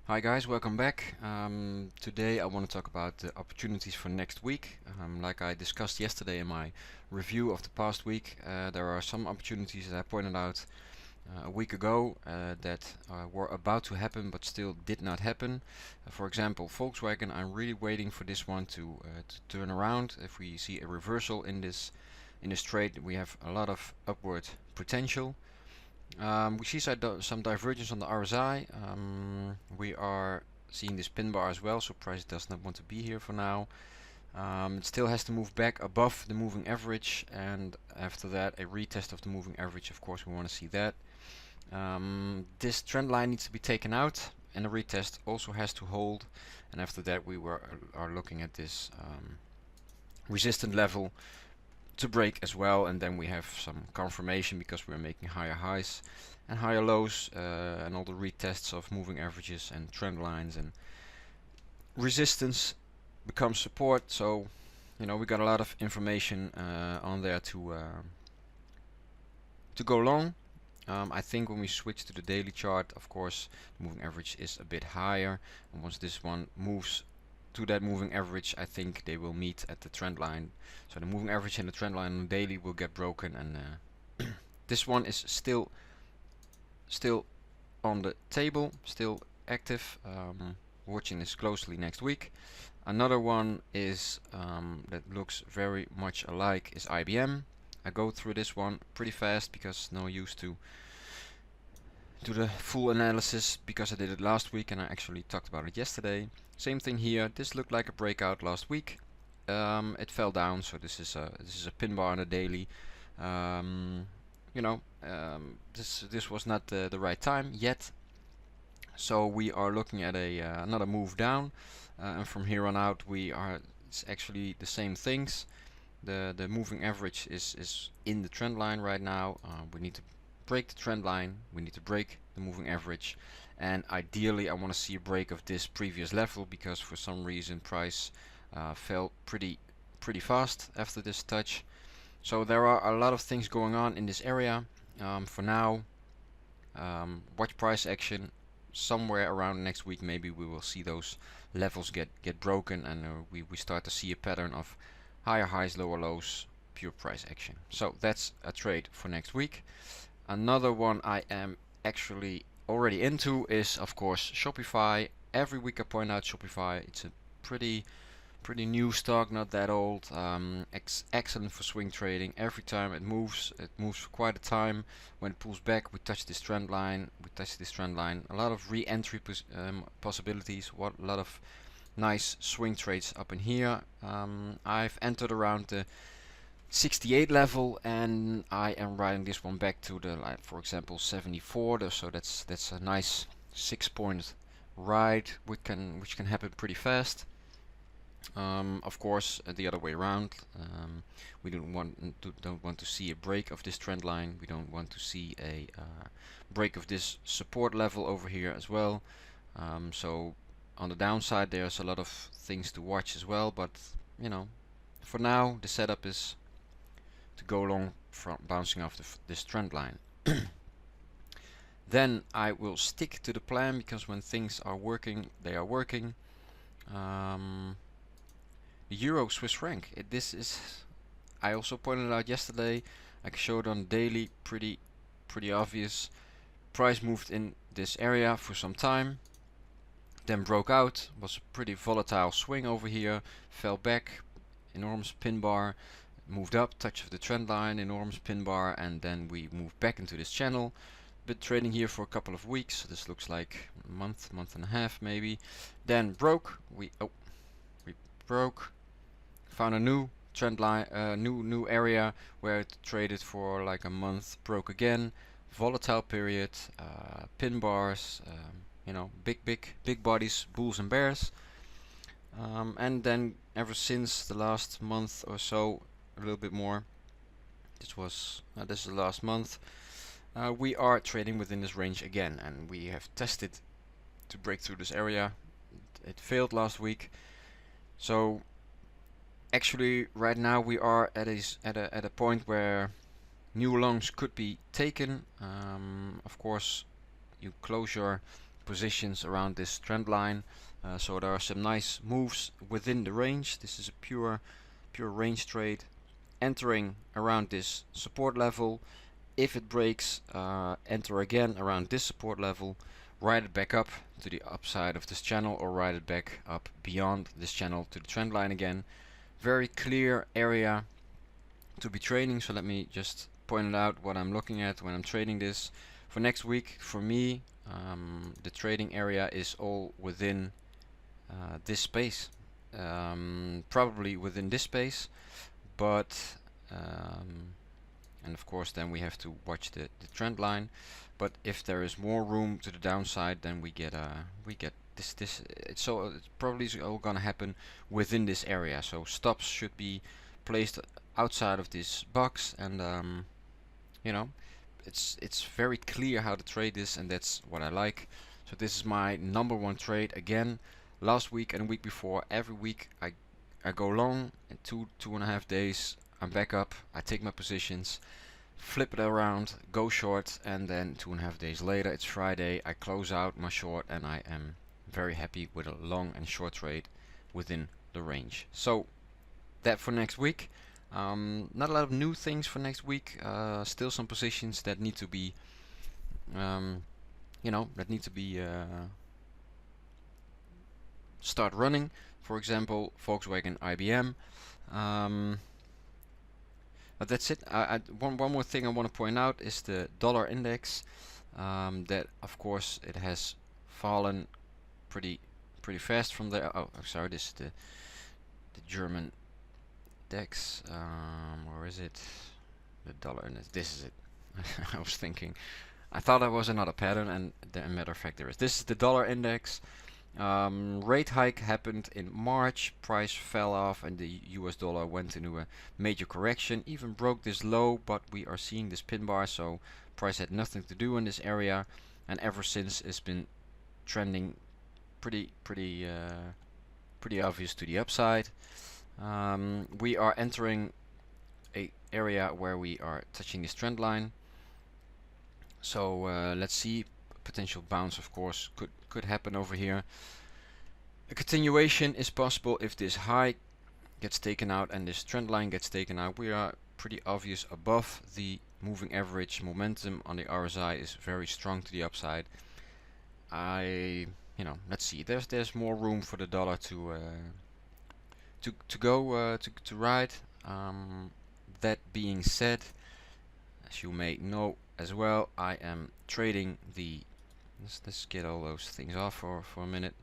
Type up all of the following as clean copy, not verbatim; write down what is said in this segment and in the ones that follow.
Hi guys, welcome back. Today I want to talk about the opportunities for next week. Like I discussed yesterday in my review of the past week, there are some opportunities that I pointed out a week ago that were about to happen but still did not happen. For example, Volkswagen, I'm really waiting for this one to turn around. If we see a reversal in this trade, we have a lot of upward potential. We see some divergence on the RSI. We are seeing this pin bar as well, so price does not want to be here for now. It still has to move back above the moving average, and after that a retest of the moving average. Of course we want to see that. This trend line needs to be taken out, and the retest also has to hold, and after that we are looking at this resistant level to break as well, and then we have some confirmation because we're making higher highs and higher lows, and all the retests of moving averages and trend lines and resistance becomes support. So we got a lot of information on there to go long. I think when we switch to the daily chart, of course the moving average is a bit higher, and once this one moves to that moving average, I think they will meet at the trend line. So the moving average and the trend line on the daily will get broken, and this one is still on the table, still active. Watching this closely next week. Another one is that looks very much alike is IBM. I go through this one pretty fast because no use to do the full analysis because I did it last week and I actually talked about it yesterday. Same thing here. This looked like a breakout last week. It fell down, so this is a pin bar on a daily. This was not the right time yet. So we are looking at another move down, and from here on out it's actually the same things. The moving average is in the trend line right now. We need to break the trend line, we need to break the moving average, and ideally I want to see a break of this previous level because for some reason price fell pretty fast after this touch. So there are a lot of things going on in this area. For now, watch price action. Somewhere around next week maybe we will see those levels get broken, and we start to see a pattern of higher highs, lower lows, pure price action. So that's a trade for next week. Another one I am actually already into is of course Shopify. Every week I point out Shopify. It's a pretty new stock, not that old. Excellent for swing trading. Every time it moves for quite a time. When it pulls back, we touch this trend line. A lot of re-entry possibilities. A lot of nice swing trades up in here. I've entered around the 68 level, and I am riding this one back to the, for example, 74. So that's a nice 6-point ride, which can happen pretty fast. Of course, the other way around. We don't want to see a break of this trend line. We don't want to see a break of this support level over here as well. So on the downside, there's a lot of things to watch as well. But for now, the setup is to go long from bouncing off this trend line. Then I will stick to the plan because when things are working, they are working. The Euro Swiss franc. I also pointed out yesterday. I showed on daily, pretty obvious. Price moved in this area for some time, then broke out. Was a pretty volatile swing over here. Fell back, enormous pin bar. Moved up, touch of the trend line, enormous pin bar, and then we moved back into this channel. Been trading here for a couple of weeks. This looks like a month and a half maybe. Then broke. We broke. Found a new trend line, new area where it traded for like a month. Broke again. Volatile period. Pin bars. Big bodies, bulls and bears. And then ever since the last month or so, a little bit more. This is the last month. We are trading within this range again, and we have tested to break through this area. It failed last week. So actually, right now we are at a point where new longs could be taken. Of course, you close your positions around this trend line. So there are some nice moves within the range. This is a pure range trade, entering around this support level. If it breaks, enter again around this support level, ride it back up to the upside of this channel, or ride it back up beyond this channel to the trend line again. Very clear area to be trading. So let me just point it out what I'm looking at when I'm trading this. For next week, for me, the trading area is all within this space, probably within this space, but and of course then we have to watch the trend line. But if there is more room to the downside, then we get this it's probably all gonna happen within this area. So stops should be placed outside of this box, and you know, it's very clear how to trade this, and that's what I like. So this is my number one trade. Again, last week and the week before, every week I go long, and 2.5 days I'm back up, I take my positions, flip it around, go short, and then 2.5 days later, it's Friday, I close out my short, and I am very happy with a long and short trade within the range. So that for next week. Not a lot of new things for next week. Still some positions that need to be, start running. For example, Volkswagen, IBM. But that's it. One more thing I want to point out is the dollar index. That of course it has fallen pretty fast from there. Oh, sorry, this is the German DAX. Or is it the dollar index? This is it. I was thinking, I thought that was another pattern, and a matter of fact there is. This is the dollar index. Rate hike happened in March, price fell off, and the US dollar went into a major correction, even broke this low, but we are seeing this pin bar, so price had nothing to do in this area, and ever since it's been trending pretty obvious to the upside. We are entering a area where we are touching this trend line, so let's see. Potential bounce, of course, could happen over here. A continuation is possible if this high gets taken out and this trend line gets taken out. We are pretty obvious above the moving average. Momentum on the RSI is very strong to the upside. Let's see. There's more room for the dollar to ride. That being said, as you may know as well, I am trading the. Let's get all those things off for a minute.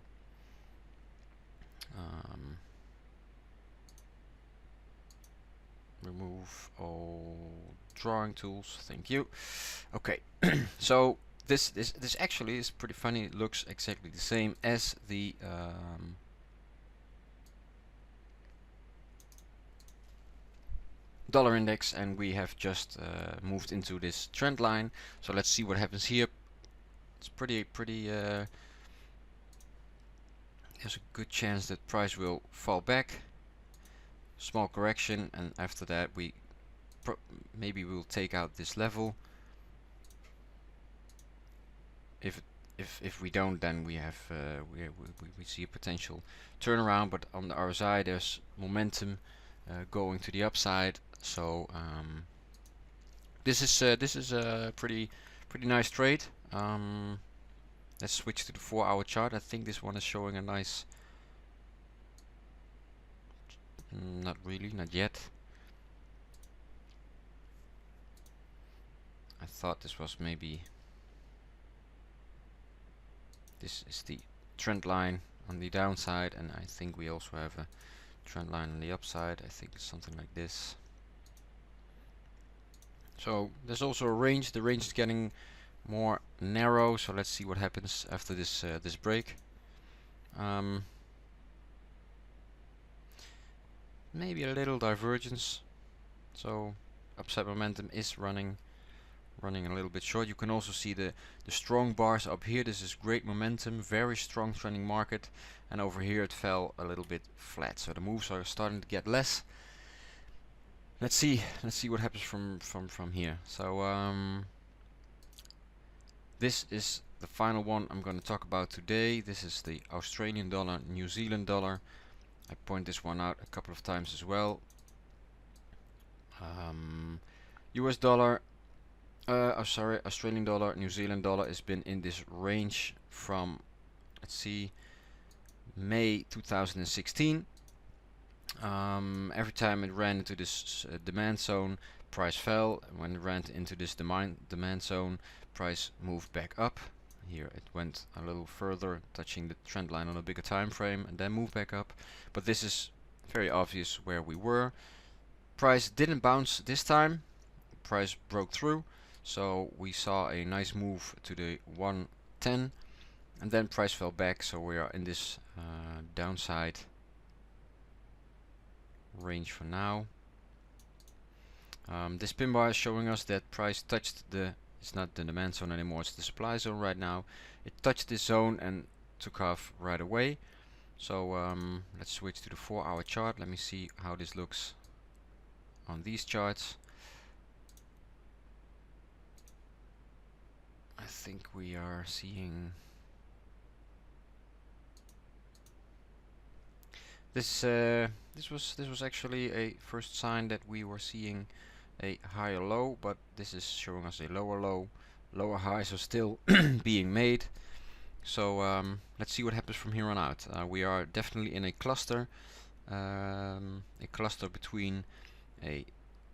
Remove all drawing tools. Thank you. Okay, so this actually is pretty funny. It looks exactly the same as the dollar index, and we have just moved into this trend line. So let's see what happens here. It's pretty there's a good chance that price will fall back, small correction, and after that we maybe we'll take out this level. If we don't, then we have we see a potential turnaround, but on the RSI there's momentum going to the upside. So this is a pretty nice trade. Let's switch to the 4-hour chart. I think this one is showing a nice, not really, not yet. I thought this was maybe, this is the trend line on the downside, and I think we also have a trend line on the upside. I think it's something like this. So there's also a range. The range is getting more narrow, so let's see what happens after this this break. Maybe a little divergence, so upside momentum is running a little bit short. You can also see the strong bars up here. This is great momentum, very strong trending market, and over here it fell a little bit flat, so the moves are starting to get less. Let's see what happens from here. So this is the final one I'm going to talk about today. This is the Australian dollar, New Zealand dollar. I point this one out a couple of times as well. US dollar, Australian dollar, New Zealand dollar has been in this range from, let's see, May 2016. Every time it ran into this demand zone, price fell. When it ran into this demand zone, price moved back up. Here it went a little further, touching the trend line on a bigger time frame, and then moved back up. But this is very obvious where we were. Price didn't bounce this time. Price broke through, so we saw a nice move to the 110, and then price fell back. So we are in this downside range for now. This pin bar is showing us that price touched the, it's not the demand zone anymore, it's the supply zone right now. It touched this zone and took off right away. So let's switch to the 4-hour chart. Let me see how this looks on these charts. I think we are seeing this was actually a first sign that we were seeing a higher low, but this is showing us a lower low. Lower highs are still being made. So let's see what happens from here on out. We are definitely in a cluster between a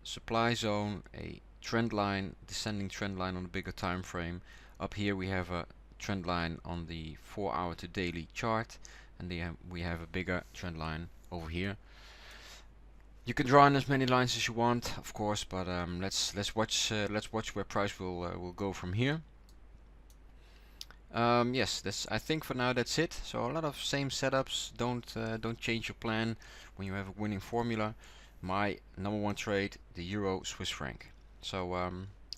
supply zone, a trend line, descending trend line on a bigger time frame. Up here we have a trend line on the 4-hour to daily chart, and we have a bigger trend line over here. You can draw in as many lines as you want, of course, but let's watch where price will go from here. Yes, I think for now that's it. So a lot of same setups. Don't change your plan when you have a winning formula. My number one trade, the Euro Swiss franc. So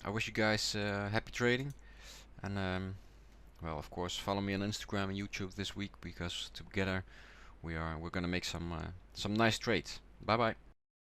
I wish you guys happy trading, and well, of course, follow me on Instagram and YouTube this week, because together we're gonna make some nice trades. Bye bye.